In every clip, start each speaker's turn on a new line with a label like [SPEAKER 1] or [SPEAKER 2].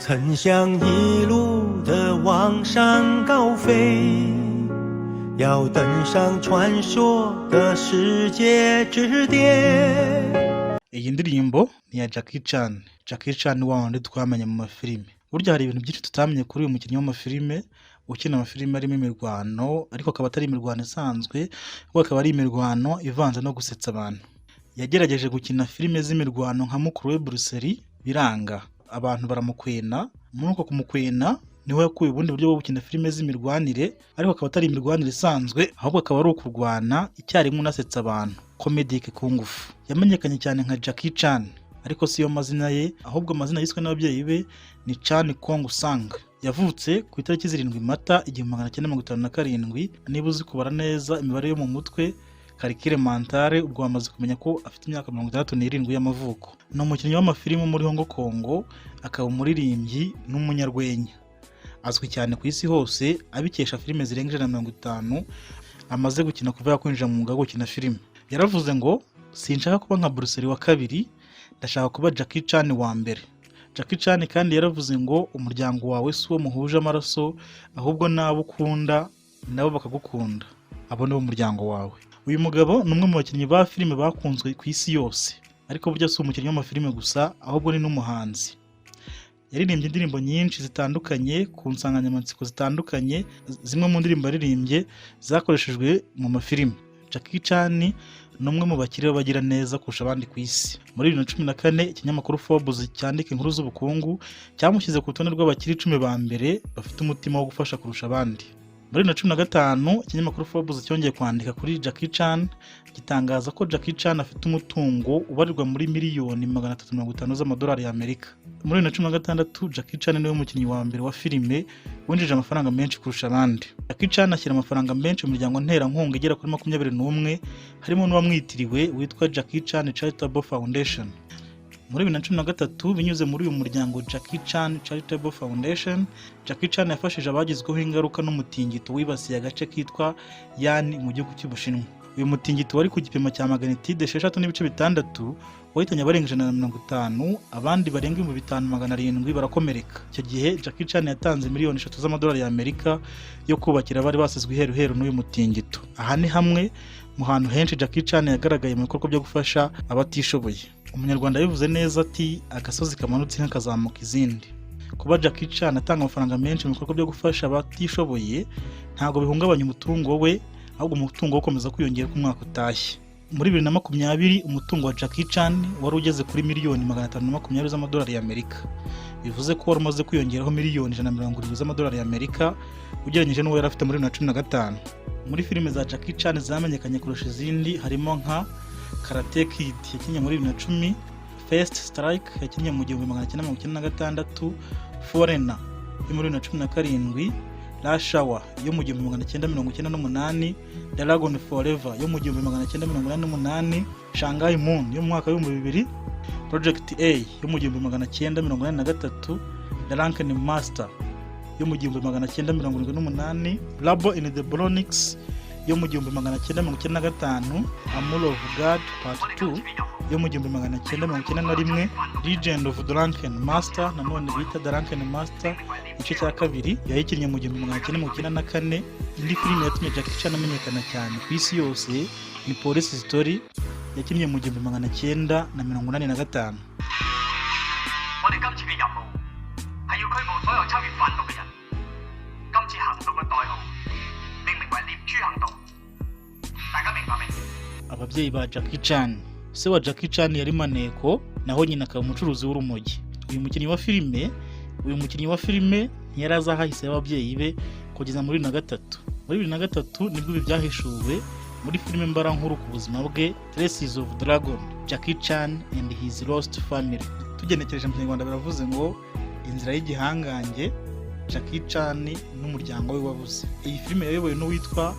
[SPEAKER 1] 曾想一路的往上高飞，要登上传说的世界之巅。
[SPEAKER 2] iyi ndirimbo ni ya Jachie Chan. Jachie Chan wa wundi twamenye mu mafilime. Burya hari ibintu byinshi tutamenye kuri uyu mukinnyi w'amafilime ukina amafilime arimo imirwano, ariko akaba atari imirwano isanzwe, ahubwo akaba ari imirwano ivanze no gusetsa abantu. Yagerageje gukina filime z'imirwano nka mukuru we Bruce biranga, abantu baramukwena. Muri uko kumukwena niwe yakuye ubundi buryo bwo gukina filime z'imirwanire, ariko akaba atari imirwanire isanzwe, ahubwo akaba ari ukurwana icyarimwe unasetsa abantu, comedic ku ngufu. Yamenyekanye cyane nka Jachie Chan, ariko siyo mazina ye, ahubwo amazina yiswe n'ababyeyi be ni Chan Kong Sang. Yavutse ku itariki 7 Mata 1957. Niba uzi kubara neza imibare yo mu mutwe karikire mentale, ubwo wamaze kumenya ko afite imyaka 67 y'amavuko. Ni umukinnyi w'amafilime muri Hong Kong, akaba umuririmbyi n'umunyarwenya. Azwi cyane ku isi hose abikesha filime zirenga 150 amaze gukina kuva yakwinjira mu mwuga wo gukina filime. Yaravuze ngo sinshaka kuba nka Bruce wa kabiri, ndashaka kuba Jachie Chan wa mbere. Jachie Chan kandi yaravuze ngo umuryango wawe si wo muhuje amaraso, ahubwo nabo ukunda nabo bakagukunda, abo ni bo muryango wawe. Uyu mugabo ni umwe mu bakinnyi ba filime bakunzwe ku isi yose, ariko burya si umukinnyi w'amafilime gusa, ahubwo ni n'umuhanzi. Yaririmbye indirimbo nyinshi zitandukanye ku nsanganyamatsiko zitandukanye. Zimwe mu ndirimbo yaririmbye zakoreshejwe mu mafilime. Jachie Chan ni umwe mu bakire bagira neza kurusha abandi ku isi. Muri 2014 ikinyamakuru Forbes cyandika inkuru z'ubukungu cyamushyize ku rutonde rw'abakire 10 ba mbere bafite umutima wo gufasha kurusha abandi. Muri 2015 ikinyamakuru Forbes cyongeye kwandika kuri Jachie Chan gitangaza ko Jachie Chan afite umutungo ubarirwa muri miliyoni 350 z'amadolari y'Amerika. Muri 2016 Jachie Chan niwe mukinnyi wa mbere wa filime winjije amafaranga menshi kurusha abandi. Jachie Chan ashyira amafaranga menshi mu miryango nterankunga igera kuri 21, harimo n'uwamwitiriwe witwa Jachie Chan Charitable Foundation. Muri 2013 binyuze muri uyu muryango Jachie Chan Charitable Foundation, Jachie Chan yafashije abagizweho ingaruka n'umutingito wibasiye agace kitwa Yani mu gihugu cy'Ubushinwa. Uyu mutingito wari ku gipimo cya magnitude 6.6 wahitanye abarenga 150, abandi barenga 5700 barakomereka. Icyo gihe Jachie Chan yatanze miliyoni 3 z'amadolari y'Amerika yo kubakira abari basizwe iheruheru n'uyu mutingito. Aha ni hamwe mu hantu henshi Jachie Chan yagaragaye mu bikorwa byo gufasha abatishoboye. Umunyarwanda yavuze neza ati agasozi kamanutse nk'akazamuka izindi. Kuba Jachie Chan atanga amafaranga menshi mu bikorwa byo gufasha abatishoboye ntabwo bihungabanya umutungo we, ahubwo umutungo ukomeza kwiyongera ku mwaka utashye. Muri 2020 umutungo wa Jachie Chan wari ugeze kuri miliyoni 520 z'amadolari y'Amerika. Bivuze ko wari umaze kwiyongeraho miliyoni 170 z'amadolari y'Amerika ugereranyije n'uwo yari afite muri 2015. Muri filime za Jachie Chan zamenyekanye kurusha izindi harimo nka Karate Kid yakinnye muri 2010, First Strike yakinnye mu 1996, Foreigner yo muri 2017, Rush Hour yo mu 1998, Dragon Forever yo mu 1988, Shanghai Moon yo mu mwaka wa 2000, Project A yo mu 1983, Drunken Master yo mu 1978, Labo in the Bronx yo mu 1995, Amour of God Part 2 yo mu 1991, Legend of Drunken Master nanone bita Drunken Master igice cya kabiri yayikinnye mu 1994. Indi filime yatumye Jachie Chan amenyekana cyane ku isi yose ni Police Story yakinnye mu 1985. Ababyeyi ba Jachie Chan. Se wa Jachie Chan yari maneko, naho nyina akaba umucuruzi w'urumogi. Uyu mukinnyi wa filime ntiyaraza hahise ababyeyi be kugeza muri 2003. Muri 2003 nibwo ibi byahishuwe muri filime mbara nkuru ku buzima bwe, Traces of Dragon, Jachie Chan and his lost family. Tugenekereje mu Kinyarwanda baravuze ngo inzira y'igihangange, Jachie Chan n'umuryango we wabuze. Iyi filime yayobowe n'uwitwa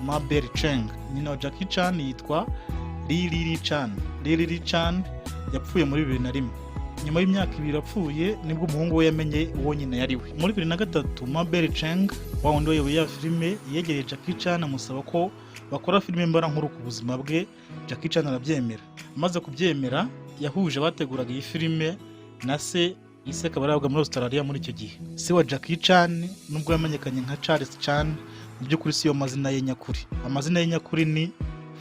[SPEAKER 2] Mabel Cheng. Nyina wa Jachie Chan yitwa Lily Chan. Lily Chan yapfuye muri 2001. Nyuma y'imyaka 2 apfuye nibwo umuhungu we yamenye uwo nyina yari we. Muri 2003 Mabel Cheng wa wundi wayoboye ya filime yegereye Jachie Chan amusaba ko bakora filime mbara nkuru ku buzima bwe. Jachie Chan arabyemera. Amaze kubyemera yahuje abateguraga iyi filime na se ise akaba yarabaga muri Australia muri icyo gihe. Se wa Jachie Chan nubwo yamenyekanye nka Charles Chan, mu by'ukuri si yo mazina ye nyakuri. Amazina ye nyakuri ni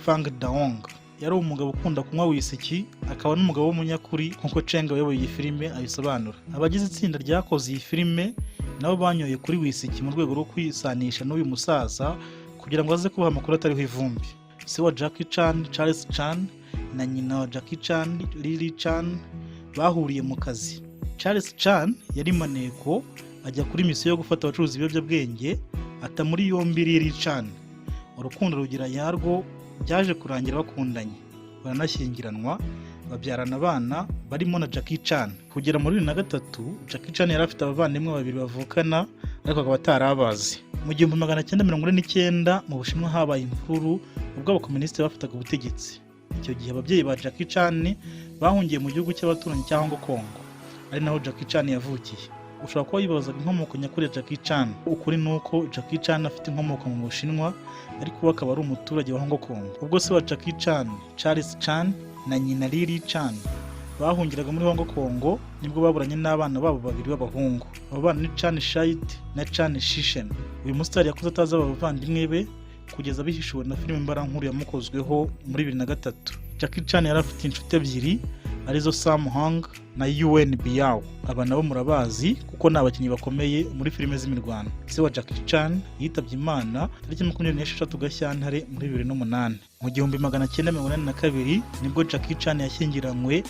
[SPEAKER 2] Fang Daong. Yari umugabo ukunda kunywa wisiki, akaba n'umugabo w'umunyakuri nk'uko Cenga wayoboye iyi filime abisobanura. Abagize itsinda ryakoze iyi filime nabo banyoye kuri wisiki mu rwego rwo kwisanisha n'uyu musaza kugira ngo aze kubaha amakuru atariho ivumbi. Se wa Jachie Chan, Charles Chan, na nyina wa Jachie Chan, Lily Chan, bahuriye mu kazi. Charles Chan yari maneko ajya kuri misiyo yo gufata abacuruzi b'ibiyobyabwenge, ata muri yombi Lily Chan. Urukundo rugira yarwo byaje kurangira bakundanye, baranashyingiranwa, babyarana abana barimo na Jachie Chan. Kugera muri 2003 Jachie Chan yari afite abavandimwe babiri bavukana ariko akaba atarabazi. Mu 1949 mu Bushinwa habaye imvururu ubwo abakomunisiti bafataga ubutegetsi. Icyo gihe ababyeyi ba Jachie Chan bahungiye mu gihugu cy'abaturanyi cya Hong Kong, ari naho Jachie Chan yavukiye. Ushobora kuba yibazaga inkomoko nyakuri ya Jachie Chan. Ukuri nuko Jachie Chan afite inkomoko mu Bushinwa ariko we akaba ari umuturage wa Hong Kong. Ubwo se wa Jachie Chan, Charles Chan, na nyina Lily Chan bahungiraga muri Hong Kong nibwo baburanye n'abana babo babiri b'abahungu. Abo bana ni Chan Shait na Chan Shishen. Uyu musitari yakuze atazi abavandimwe be kugeza bihishuwe na filime mbarankuru yamukozweho muri 2003. Jachie Chan yari afite inshuti ebyiri arizo Sam Hong na UN Biao. Aba nabo murabazi kuko ni abakinnyi bakomeye muri filime z'imirwano. Se wa Jachie Chan yitabye Imana tariki 26 Gashyantare muri 2008. Mu 1982 nibwo Jachie Chan yashyingiranywe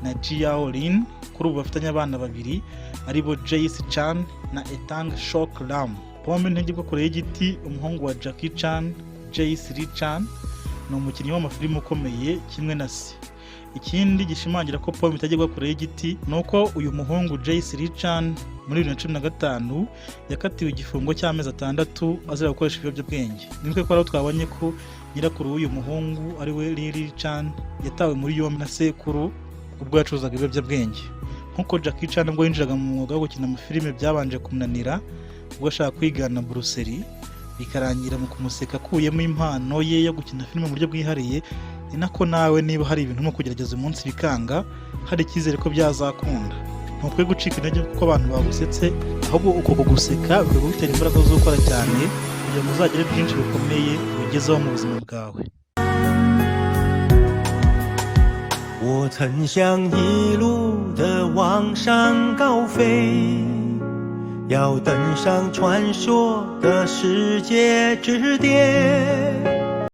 [SPEAKER 2] na Jiao Lin. Kuri ubu bafitanye abana babiri aribo Jachie Chan na Etang Shok Lam. Pombe intege bwo kure y'igiti, umuhungu wa Jachie Chan, Jachie Chan, ni umukinnyi w'amafilime ukomeye kimwe na se. Ikindi gishimangira ko Pombe itajya kure y'igiti nuko uyu muhungu Jachie Chan muri 2015 yakatiwe igifungo cy'amezi 6 azira gukoresha ibiyobyabwenge. Nitwe ko twabonye ko nyirakuru w'uyu muhungu ari we Lily Chan yatawe muri yombi na sekuru ubwo yacuruzaga ibiyobyabwenge. Nkuko Jachie Chan ubwo yinjiraga mu mwuga wo gukina amafilime byabanje kumunanira ubwo ashaka kwigana Bruce, bikarangira mu kumuseka akuyemo impano ye yo gukina filime mu buryo bwihariye. Ni nako nawe niba hari ibintu nko kugerageza umunsi bikanga, hari icyizere ko byazakunda. Ntukwiye gucika intege kuko abantu bagusetse, ahubwo uko guseka bikagutera imbaraga zo gukora cyane kugira ngo uzagire byinshi bikomeye ugezeho mu buzima bwawe.
[SPEAKER 1] 我曾想一路的往上高飞，要登上传说的世界之巅。